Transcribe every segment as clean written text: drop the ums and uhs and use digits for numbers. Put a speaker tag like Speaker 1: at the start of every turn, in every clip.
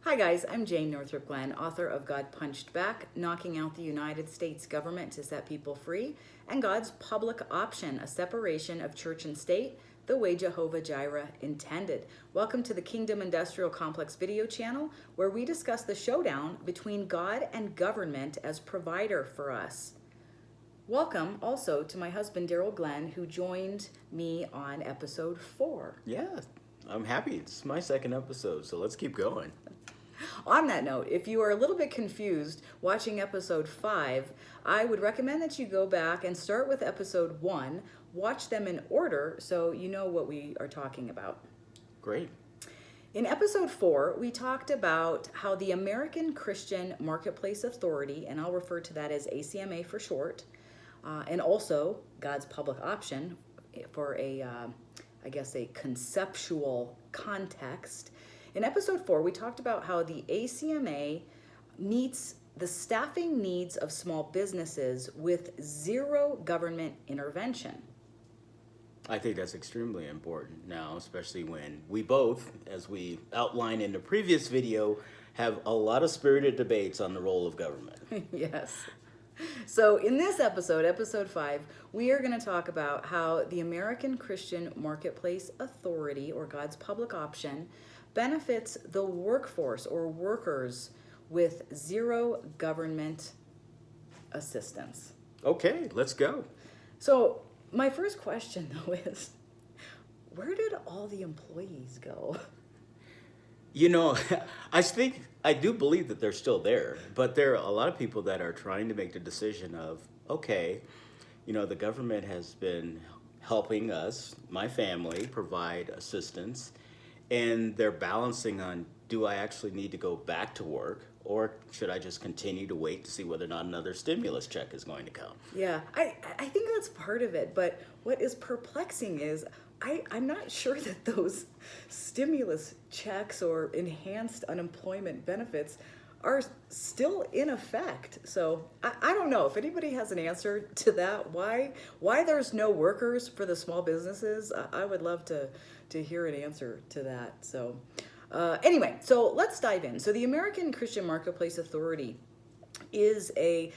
Speaker 1: Hi guys, I'm Jane Northrop Glenn, author of God Punched Back, Knocking Out the United States Government to Set People Free, and God's Public Option, a separation of church and state, the way Jehovah Jireh intended. Welcome to the Kingdom Industrial Complex video channel, where we discuss the showdown between God and government as provider for us. Welcome also to my husband, Darryl Glenn, who joined me on episode 4.
Speaker 2: Yeah, I'm happy. It's my second episode, so let's keep going.
Speaker 1: On that note, if you are a little bit confused watching episode 5, I would recommend that you go back and start with episode 1, watch them in order so you know what we are talking about.
Speaker 2: Great.
Speaker 1: In episode 4, we talked about how the American Christian Marketplace Authority, and I'll refer to that as ACMA for short, and also God's Public Option for a conceptual context. In episode 4, we talked about how the ACMA meets the staffing needs of small businesses with zero government intervention.
Speaker 2: I think that's extremely important now, especially when we both, as we outlined in the previous video, have a lot of spirited debates on the role of government.
Speaker 1: Yes. So in this episode, episode 5, we are going to talk about how the American Christian Marketplace Authority, or God's Public Option, benefits the workforce or workers with zero government assistance.
Speaker 2: Okay, let's go.
Speaker 1: So my first question, though, is where did all the employees go?
Speaker 2: You know, I do believe that they're still there, but there are a lot of people that are trying to make the decision of, okay, you know, the government has been helping us, my family, provide assistance, and they're balancing on, do I actually need to go back to work, or should I just continue to wait to see whether or not another stimulus check is going to come?
Speaker 1: Yeah, I think that's part of it, but what is perplexing is I'm not sure that those stimulus checks or enhanced unemployment benefits are still in effect. So I don't know if anybody has an answer to that. Why there's no workers for the small businesses? I would love to hear an answer to that. So anyway, so let's dive in. So the American Christian Marketplace Authority is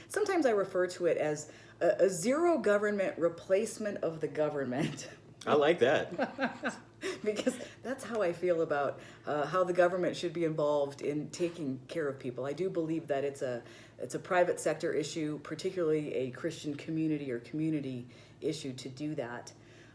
Speaker 1: sometimes I refer to it as a zero government replacement of the government.
Speaker 2: I like that.
Speaker 1: Because that's how I feel about how the government should be involved in taking care of people. I do believe that it's a private sector issue, particularly a Christian community or community issue to do that.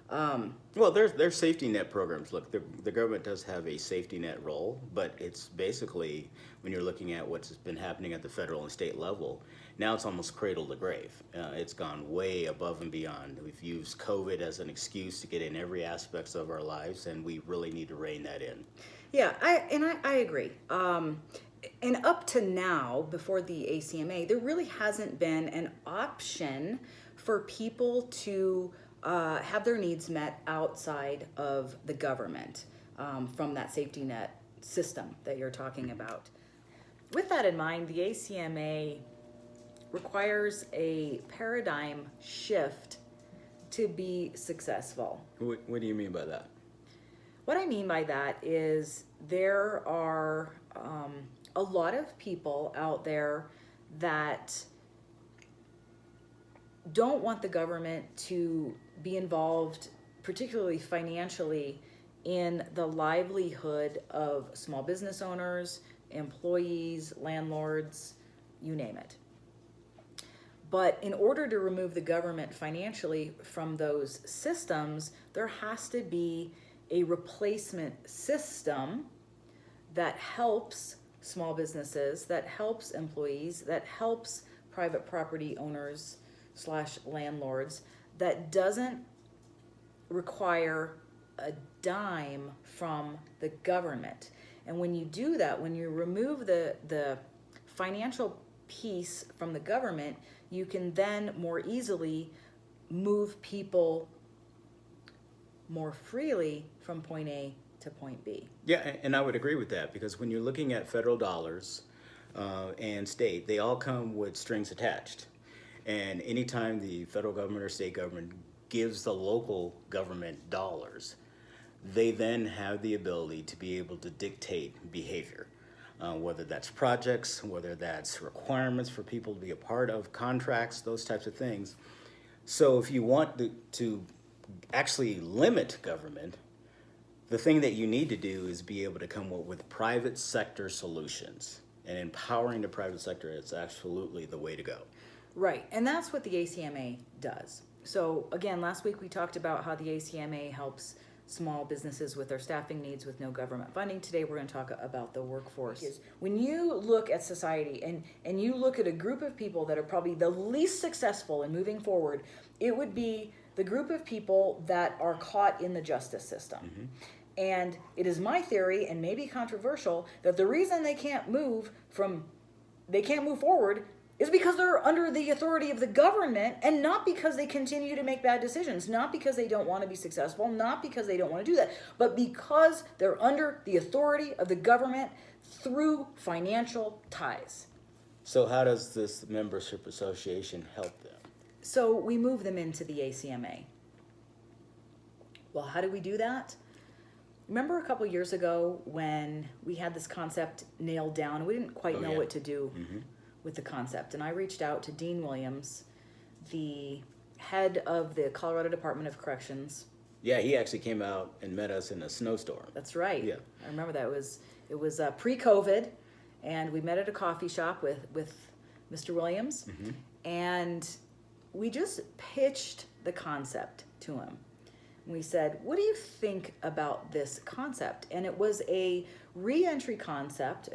Speaker 2: Well, there's safety net programs. Look, the government does have a safety net role, but it's basically, when you're looking at what's been happening at the federal and state level, now it's almost cradle to grave. It's gone way above and beyond. We've used COVID as an excuse to get in every aspect of our lives, and we really need to rein that in.
Speaker 1: Yeah, I agree. And up to now, before the ACMA, there really hasn't been an option for people to have their needs met outside of the government from that safety net system that you're talking about. With that in mind, the ACMA requires a paradigm shift to be successful.
Speaker 2: What do you mean by that?
Speaker 1: What I mean by that is there are a lot of people out there that don't want the government to be involved, particularly financially, in the livelihood of small business owners, employees, landlords, you name it. But in order to remove the government financially from those systems, there has to be a replacement system that helps small businesses, that helps employees, that helps private property owners / landlords, that doesn't require a dime from the government. And when you do that, when you remove the financial piece from the government, you can then more easily move people more freely from point A to point B.
Speaker 2: Yeah, and I would agree with that, because when you're looking at federal dollars and state, they all come with strings attached. And anytime the federal government or state government gives the local government dollars, they then have the ability to be able to dictate behavior. whether that's projects, whether that's requirements for people to be a part of contracts, those types of things. So if you want to actually limit government, the thing that you need to do is be able to come up with private sector solutions. And empowering the private sector is absolutely the way to go.
Speaker 1: Right, and that's what the ACMA does. So again, last week we talked about how the ACMA helps small businesses with their staffing needs with no government funding. Today we're going to talk about the workforce. When you look at society and you look at a group of people that are probably the least successful in moving forward, it would be the group of people that are caught in the justice system. Mm-hmm. And it is my theory, and maybe controversial, that the reason they can't move forward is because they're under the authority of the government, and not because they continue to make bad decisions, not because they don't want to be successful, not because they don't want to do that, but because they're under the authority of the government through financial ties.
Speaker 2: So how does this membership association help them?
Speaker 1: So we move them into the ACMA. Well, how do we do that? Remember a couple years ago when we had this concept nailed down and we didn't quite know what to do with the concept, and I reached out to Dean Williams, the head of the Colorado Department of Corrections.
Speaker 2: Yeah, he actually came out and met us in a snowstorm.
Speaker 1: That's right.
Speaker 2: Yeah,
Speaker 1: I remember that. It was pre-COVID, and we met at a coffee shop with Mr. Williams, and we just pitched the concept to him. We said, what do you think about this concept? And it was a re-entry concept.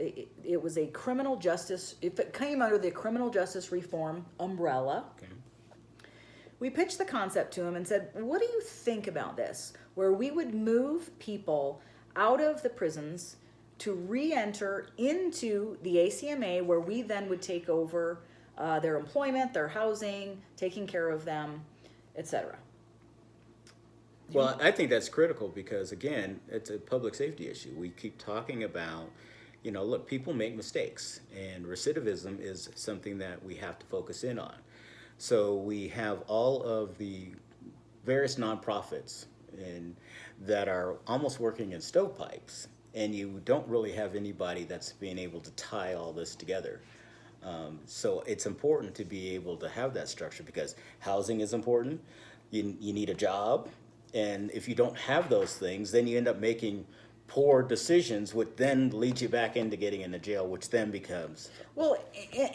Speaker 1: It was a criminal justice, if it came under the criminal justice reform umbrella. Okay. We pitched the concept to him and said, what do you think about this? Where we would move people out of the prisons to re-enter into the ACMA, where we then would take over their employment, their housing, taking care of them, etc.
Speaker 2: Well, I think that's critical because, again, it's a public safety issue. We keep talking about, look, people make mistakes, and recidivism is something that we have to focus in on. So we have all of the various nonprofits that are almost working in stovepipes, and you don't really have anybody that's being able to tie all this together. So it's important to be able to have that structure because housing is important. You need a job. And if you don't have those things, then you end up making poor decisions, which then leads you back into getting into jail, which then becomes...
Speaker 1: Well,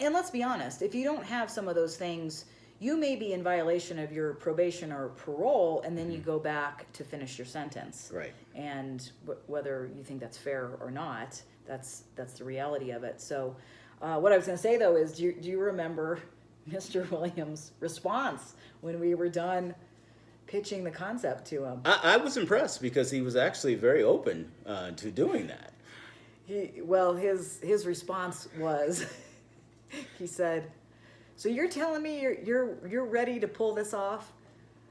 Speaker 1: and let's be honest, if you don't have some of those things, you may be in violation of your probation or parole, and then you go back to finish your sentence.
Speaker 2: Right.
Speaker 1: And whether you think that's fair or not, that's the reality of it. So what I was going to say, though, is do you remember Mr. Williams' response when we were done pitching the concept to him?
Speaker 2: I was impressed because he was actually very open to doing that.
Speaker 1: His response was, he said, "So you're telling me you're ready to pull this off?"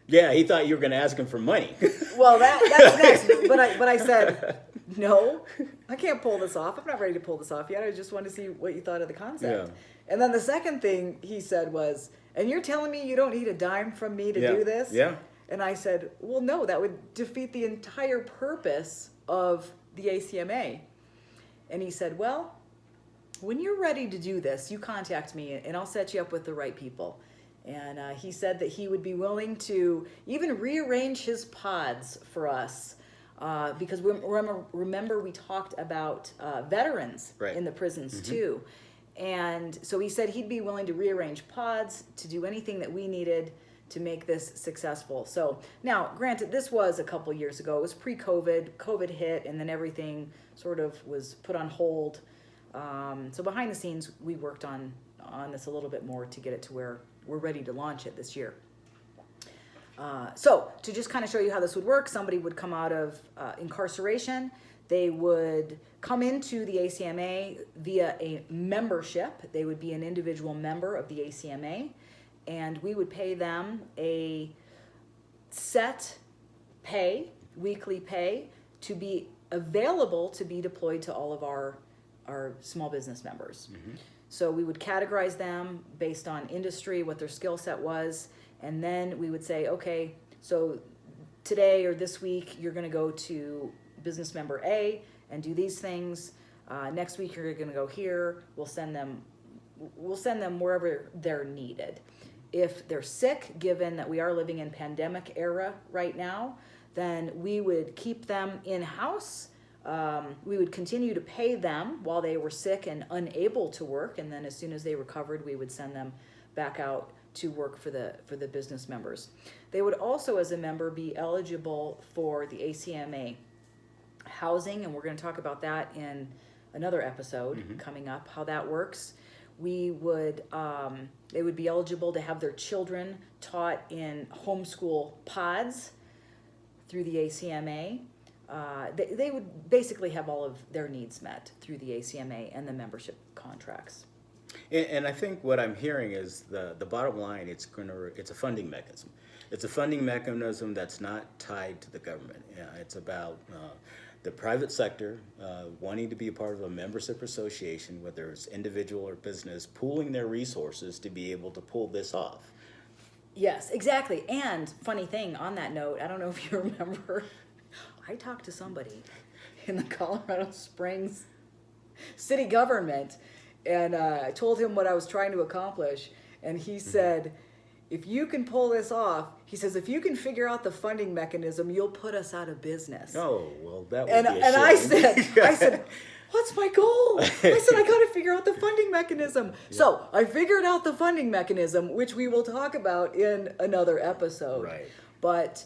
Speaker 2: Yeah, he thought you were going to ask him for money.
Speaker 1: Well, that's next. But I said, no, I can't pull this off. I'm not ready to pull this off yet. I just want to see what you thought of the concept. Yeah. And then the second thing he said was, "And you're telling me you don't need a dime from me to do this?"
Speaker 2: Yeah.
Speaker 1: And I said, well, no, that would defeat the entire purpose of the ACMA. And he said, well, when you're ready to do this, you contact me and I'll set you up with the right people. And he said that he would be willing to even rearrange his pods for us. Because remember we talked about veterans in the prisons too. And so he said he'd be willing to rearrange pods to do anything that we needed to make this successful. So now, granted, this was a couple years ago. It was pre-COVID. COVID hit, and then everything sort of was put on hold. So behind the scenes, we worked on this a little bit more to get it to where we're ready to launch it this year. So to just kind of show you how this would work, somebody would come out of incarceration. They would come into the ACMA via a membership. They would be an individual member of the ACMA. And we would pay them a set pay, weekly pay, to be available to be deployed to all of our small business members. So we would categorize them based on industry, what their skill set was, and then we would say, okay, so today or this week, you're going to go to business member A and do these things. Next week you're going to go here. We'll send them wherever they're needed. If they're sick, given that we are living in pandemic era right now, then we would keep them in-house. We would continue to pay them while they were sick and unable to work, and then as soon as they recovered, we would send them back out to work for the business members. They would also, as a member, be eligible for the ACMA housing, and we're going to talk about that in another episode coming up, how that works. They would be eligible to have their children taught in homeschool pods through the ACMA. They would basically have all of their needs met through the ACMA and the membership contracts.
Speaker 2: And I think what I'm hearing is the bottom line, it's a funding mechanism. It's a funding mechanism that's not tied to the government. It's about the private sector wanting to be a part of a membership association, whether it's individual or business, pooling their resources to be able to pull this off.
Speaker 1: Yes, exactly. And funny thing on that note, I don't know if you remember, I talked to somebody in the Colorado Springs city government, and I told him what I was trying to accomplish, and he said, if you can pull this off, he says, if you can figure out the funding mechanism, you'll put us out of business.
Speaker 2: Oh, well, that would be a shame.
Speaker 1: And I said, what's my goal? I said, I got to figure out the funding mechanism. Yeah. So I figured out the funding mechanism, which we will talk about in another episode.
Speaker 2: Right.
Speaker 1: But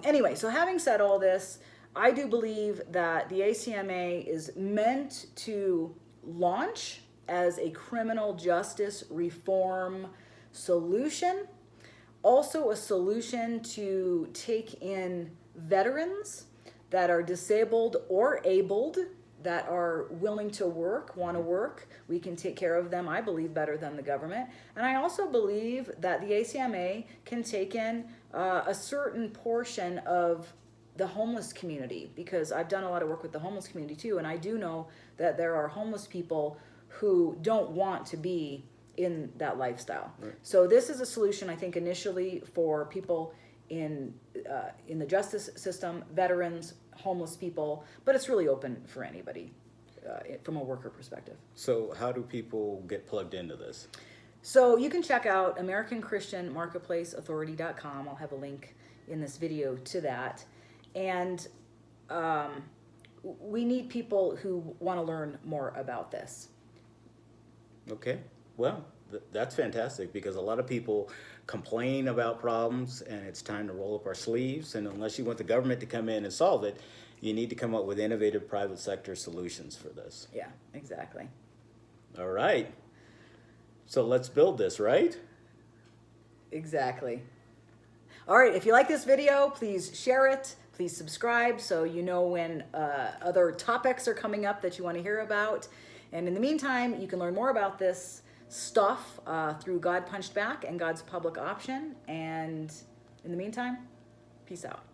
Speaker 1: anyway, so having said all this, I do believe that the ACMA is meant to launch as a criminal justice reform solution, also a solution to take in veterans that are disabled or abled, that are willing to work, want to work. We can take care of them, I believe, better than the government. And I also believe that the ACMA can take in a certain portion of the homeless community, because I've done a lot of work with the homeless community too, and I do know that there are homeless people who don't want to be in that lifestyle. Right. So this is a solution, I think, initially for people in the justice system, veterans, homeless people, but it's really open for anybody from a worker perspective.
Speaker 2: So how do people get plugged into this?
Speaker 1: So you can check out AmericanChristianMarketplaceAuthority.com. I'll have a link in this video to that. And we need people who want to learn more about this.
Speaker 2: Okay. Well, that's fantastic, because a lot of people complain about problems, and it's time to roll up our sleeves. And unless you want the government to come in and solve it, you need to come up with innovative private sector solutions for this.
Speaker 1: Yeah, exactly.
Speaker 2: All right. So let's build this, right?
Speaker 1: Exactly. All right, if you like this video, please share it. Please subscribe so you know when other topics are coming up that you want to hear about. And in the meantime, you can learn more about this stuff through God Punched Back and God's Public Option. And in the meantime, peace out.